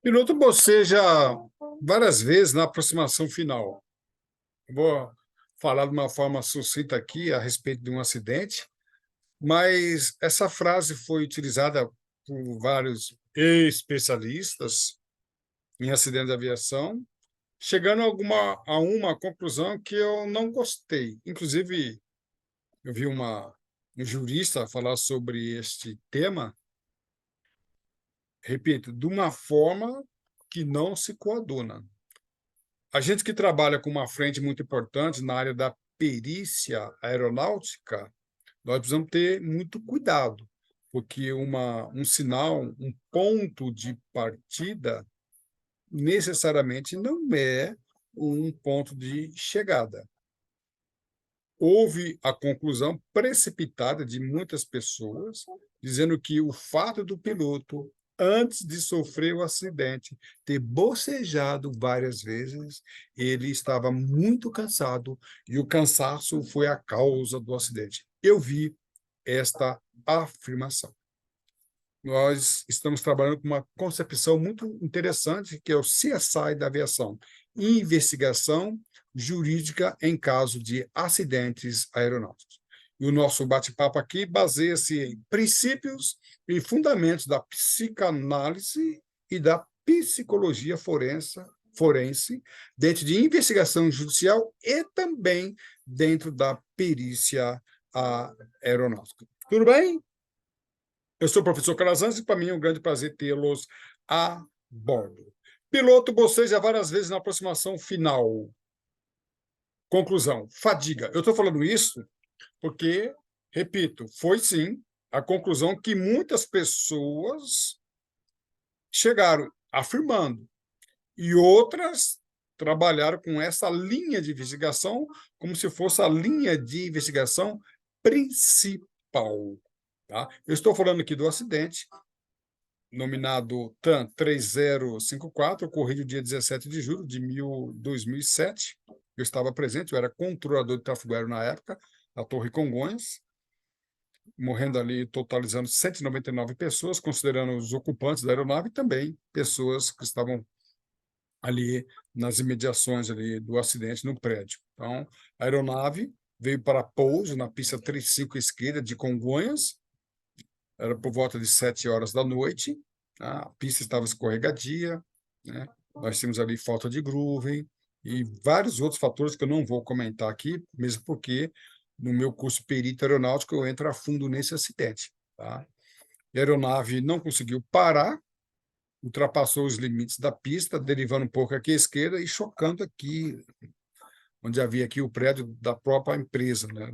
Piloto boceja várias vezes na aproximação final. Vou falar de uma forma sucinta aqui a respeito de um acidente, mas essa frase foi utilizada por vários especialistas em acidentes de aviação, chegando a uma conclusão que eu não gostei. Inclusive, eu vi um jurista falar sobre este tema, repito, de uma forma que não se coaduna. A gente que trabalha com uma frente muito importante na área da perícia aeronáutica, nós precisamos ter muito cuidado, porque um sinal, um ponto de partida, necessariamente não é um ponto de chegada. Houve a conclusão precipitada de muitas pessoas, dizendo que o fato do piloto, antes de sofrer o acidente, ter bocejado várias vezes, ele estava muito cansado e o cansaço foi a causa do acidente. Eu vi esta afirmação. Nós estamos trabalhando com uma concepção muito interessante, que é o CSI da aviação, investigação jurídica em caso de acidentes aeronáuticos. E o nosso bate-papo aqui baseia-se em princípios e fundamentos da psicanálise e da psicologia forense dentro de investigação judicial e também dentro da perícia aeronáutica. Tudo bem? Eu sou o professor Calazans e para mim é um grande prazer tê-los a bordo. Piloto boceja várias vezes na aproximação final. Conclusão, fadiga. Eu estou falando isso porque, repito, foi sim a conclusão que muitas pessoas chegaram afirmando e outras trabalharam com essa linha de investigação como se fosse a linha de investigação principal. Tá? Eu estou falando aqui do acidente nominado TAN 3054, ocorrido dia 17 de julho de 2007. Eu estava presente, eu era controlador de tráfego aéreo na época, na Torre Congonhas, morrendo ali, totalizando 199 pessoas, considerando os ocupantes da aeronave e também pessoas que estavam ali nas imediações ali do acidente no prédio. Então, a aeronave veio para pouso na pista 35 esquerda de Congonhas, era por volta de 7 horas da noite, tá? A pista estava escorregadia, né? Nós tínhamos ali falta de grooving e vários outros fatores que eu não vou comentar aqui, mesmo porque no meu curso perito aeronáutico eu entro a fundo nesse acidente. Tá? A aeronave não conseguiu parar, ultrapassou os limites da pista, derivando um pouco aqui à esquerda e chocando aqui, onde havia aqui o prédio da própria empresa, né?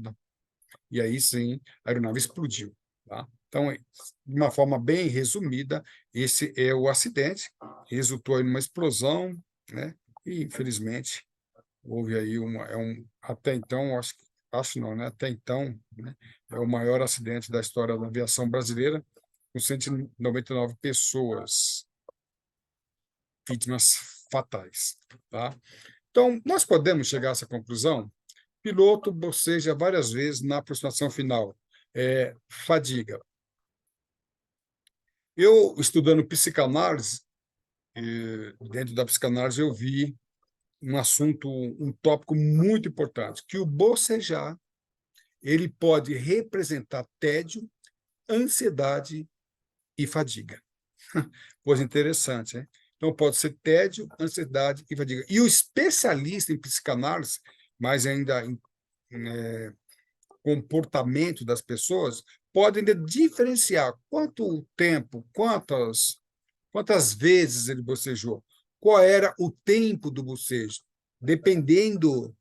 E aí sim a aeronave explodiu. Tá? Então, de uma forma bem resumida, esse é o acidente, resultou em uma explosão, né? E infelizmente houve aí até então, acho não, né? Até então, né? É o maior acidente da história da aviação brasileira, com 199 pessoas, vítimas fatais. Tá? Então, nós podemos chegar a essa conclusão. Piloto boceja várias vezes na aproximação final. Fadiga. Eu, estudando psicanálise, dentro da psicanálise, eu vi um assunto, um tópico muito importante, que o bocejar ele pode representar tédio, ansiedade e fadiga. Coisa interessante, né? Então, pode ser tédio, ansiedade e fadiga. E o especialista em psicanálise, mais ainda em comportamento das pessoas, pode ainda diferenciar quanto tempo, quantas vezes ele bocejou, qual era o tempo do bocejo. Dependendo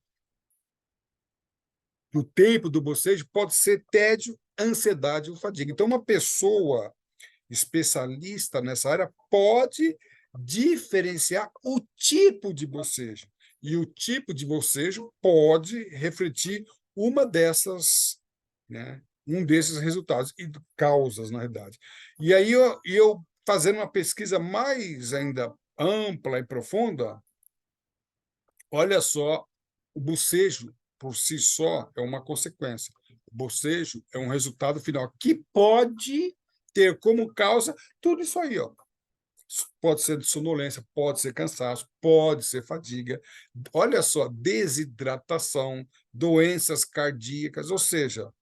do tempo do bocejo, pode ser tédio, ansiedade ou fadiga. Então, uma pessoa especialista nessa área pode diferenciar o tipo de bocejo. E o tipo de bocejo pode refletir uma dessas, né, um desses resultados e causas, na verdade. E aí eu fazendo uma pesquisa mais ainda ampla e profunda, olha só, o bocejo por si só é uma consequência. O bocejo é um resultado final que pode ter como causa tudo isso aí, ó. Pode ser sonolência, pode ser cansaço, pode ser fadiga. Olha só, desidratação, doenças cardíacas, ou seja,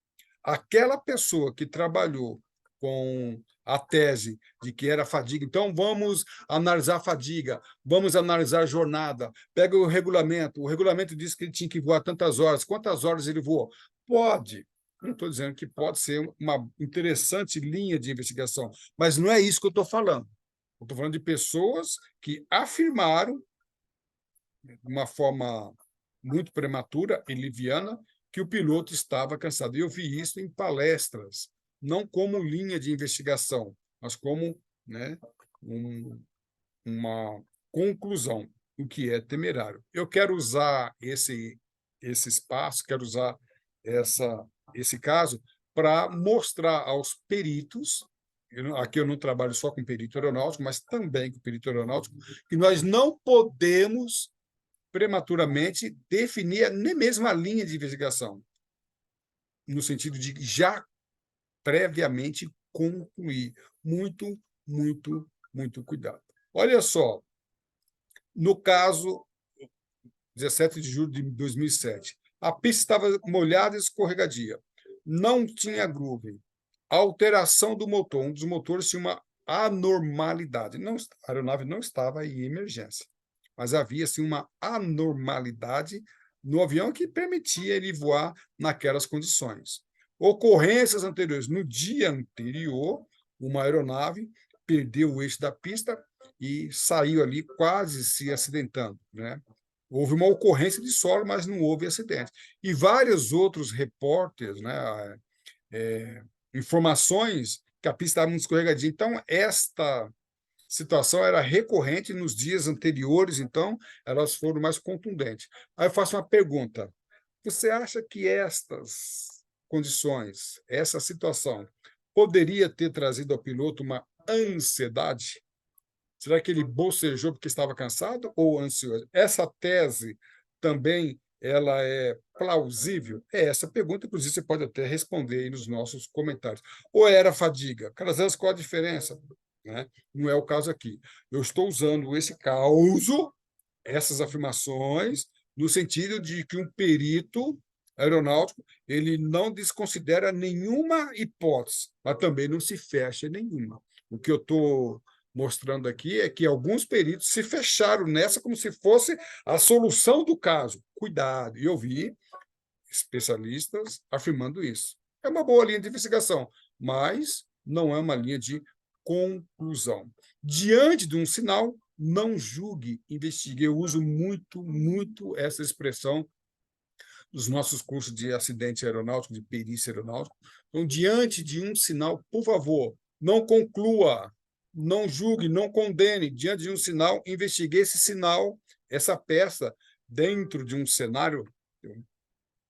aquela pessoa que trabalhou com a tese de que era fadiga, então vamos analisar a fadiga, vamos analisar a jornada, pega o regulamento diz que ele tinha que voar tantas horas, quantas horas ele voou? Pode, não estou dizendo que pode ser uma interessante linha de investigação, mas não é isso que eu estou falando. Eu estou falando de pessoas que afirmaram, de uma forma muito prematura e liviana, que o piloto estava cansado. E eu vi isso em palestras, não como linha de investigação, mas como, né, uma conclusão, o que é temerário. Eu quero usar esse espaço, quero usar esse caso para mostrar aos peritos, aqui eu não trabalho só com perito aeronáutico, mas também com perito aeronáutico, que nós não podemos prematuramente definir nem mesmo a linha de investigação, no sentido de já previamente concluir. Muito, muito, muito cuidado. Olha só, no caso, 17 de julho de 2007, a pista estava molhada e escorregadia. Não tinha groove. A alteração do motor, um dos motores tinha uma anormalidade. Não, a aeronave não estava em emergência, mas havia assim, uma anormalidade no avião que permitia ele voar naquelas condições. Ocorrências anteriores. No dia anterior, uma aeronave perdeu o eixo da pista e saiu ali quase se acidentando, né? Houve uma ocorrência de solo, mas não houve acidente. E vários outros repórteres, né, informações que a pista estava muito escorregadia. Então, esta situação era recorrente nos dias anteriores, então elas foram mais contundentes. Aí eu faço uma pergunta: você acha que estas condições, essa situação, poderia ter trazido ao piloto uma ansiedade? Será que ele bocejou porque estava cansado ou ansioso? Essa tese também ela é plausível? É essa pergunta, inclusive, você pode até responder aí nos nossos comentários. Ou era fadiga? Caras, qual a diferença? Né? Não é o caso aqui. Eu estou usando esse caso, essas afirmações, no sentido de que um perito aeronáutico ele não desconsidera nenhuma hipótese, mas também não se fecha nenhuma. O que eu estou mostrando aqui é que alguns peritos se fecharam nessa como se fosse a solução do caso. Cuidado, e eu vi especialistas afirmando isso. É uma boa linha de investigação, mas não é uma linha de conclusão. Diante de um sinal, não julgue, investigue. Eu uso muito, muito essa expressão nos nossos cursos de acidente aeronáutico, de perícia aeronáutica. Então, diante de um sinal, por favor, não conclua, não julgue, não condene. Diante de um sinal, investigue esse sinal, essa peça, dentro de um cenário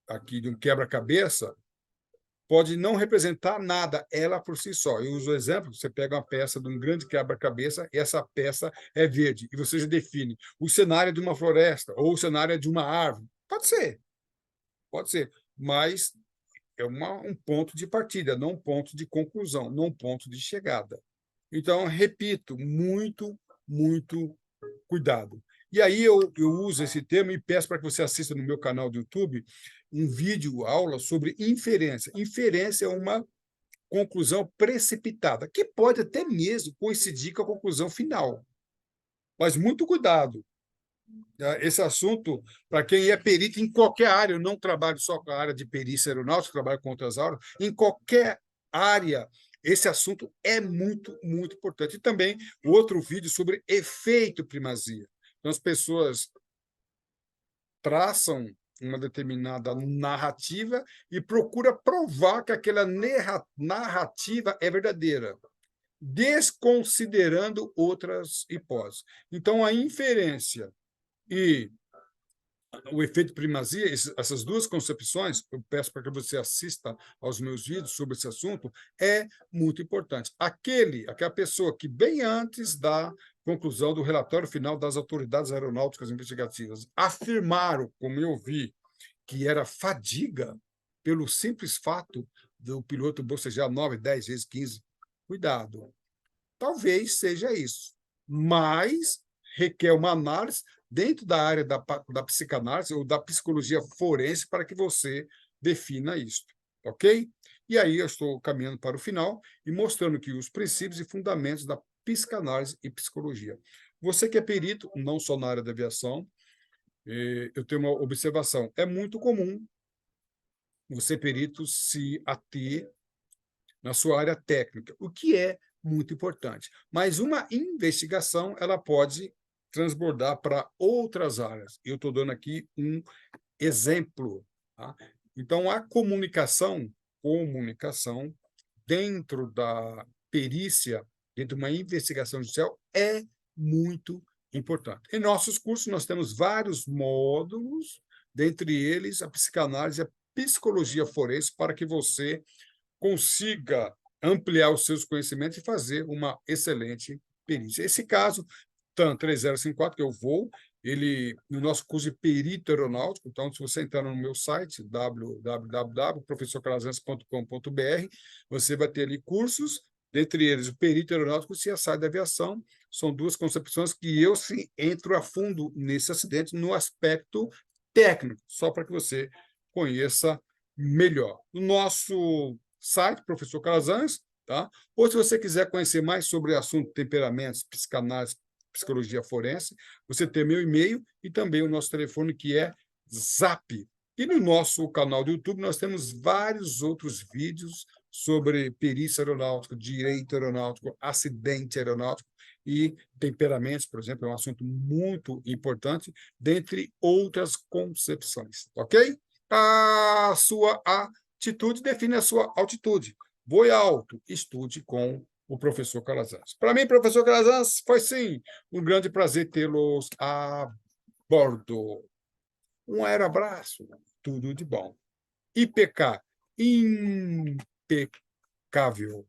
aqui de um quebra-cabeça, pode não representar nada, ela por si só. Eu uso o exemplo, você pega uma peça de um grande quebra-cabeça, e essa peça é verde, e você já define o cenário de uma floresta, ou o cenário de uma árvore. Pode ser, mas é um ponto de partida, não um ponto de conclusão, não um ponto de chegada. Então, repito, muito, muito cuidado. E aí eu uso esse termo e peço para que você assista no meu canal do YouTube um vídeo aula sobre inferência. Inferência é uma conclusão precipitada, que pode até mesmo coincidir com a conclusão final. Mas muito cuidado. Esse assunto, para quem é perito em qualquer área, eu não trabalho só com a área de perícia aeronáutica, trabalho com outras áreas, em qualquer área, esse assunto é muito, muito importante. E também outro vídeo sobre efeito primazia. Então, as pessoas traçam uma determinada narrativa e procura provar que aquela narrativa é verdadeira, desconsiderando outras hipóteses. Então, a inferência e o efeito primazia, essas duas concepções, eu peço para que você assista aos meus vídeos sobre esse assunto, é muito importante. Aquela pessoa que, bem antes da conclusão do relatório final das autoridades aeronáuticas investigativas, afirmaram, como eu vi, que era fadiga pelo simples fato do piloto bocejar 9, 10 vezes, 15. Cuidado. Talvez seja isso. mas requer uma análise dentro da área da psicanálise ou da psicologia forense para que você defina isso, ok? E aí eu estou caminhando para o final e mostrando que os princípios e fundamentos da psicanálise e psicologia. Você que é perito, não só na área da aviação, eu tenho uma observação. É muito comum você, perito, se ater na sua área técnica, o que é muito importante. Mas uma investigação, ela pode transbordar para outras áreas. Eu estou dando aqui um exemplo. Tá? Então, a comunicação dentro da perícia, dentro de uma investigação judicial, é muito importante. Em nossos cursos, nós temos vários módulos, dentre eles a psicanálise e a psicologia forense, para que você consiga ampliar os seus conhecimentos e fazer uma excelente perícia. Esse caso, TAN 3054, que eu vou, ele no nosso curso de perito aeronáutico, então, se você entrar no meu site, www.professorcalazans.com.br, você vai ter ali cursos, dentre eles o perito aeronáutico e a CSI da aviação. São duas concepções que eu, sim, entro a fundo nesse acidente, no aspecto técnico, só para que você conheça melhor. O nosso site, Professor Calazans, tá? Ou se você quiser conhecer mais sobre o assunto temperamentos, psicanálise, psicologia forense, você tem meu e-mail e também o nosso telefone, que é Zap. E no nosso canal do YouTube nós temos vários outros vídeos sobre perícia aeronáutica, direito aeronáutico, acidente aeronáutico e temperamentos, por exemplo, é um assunto muito importante, dentre outras concepções, ok? A sua atitude define a sua altitude. Voe alto, estude com o professor Calazans. Para mim, professor Calazans, foi sim um grande prazer tê-los a bordo. Um abraço, tudo de bom. IPK, impecável.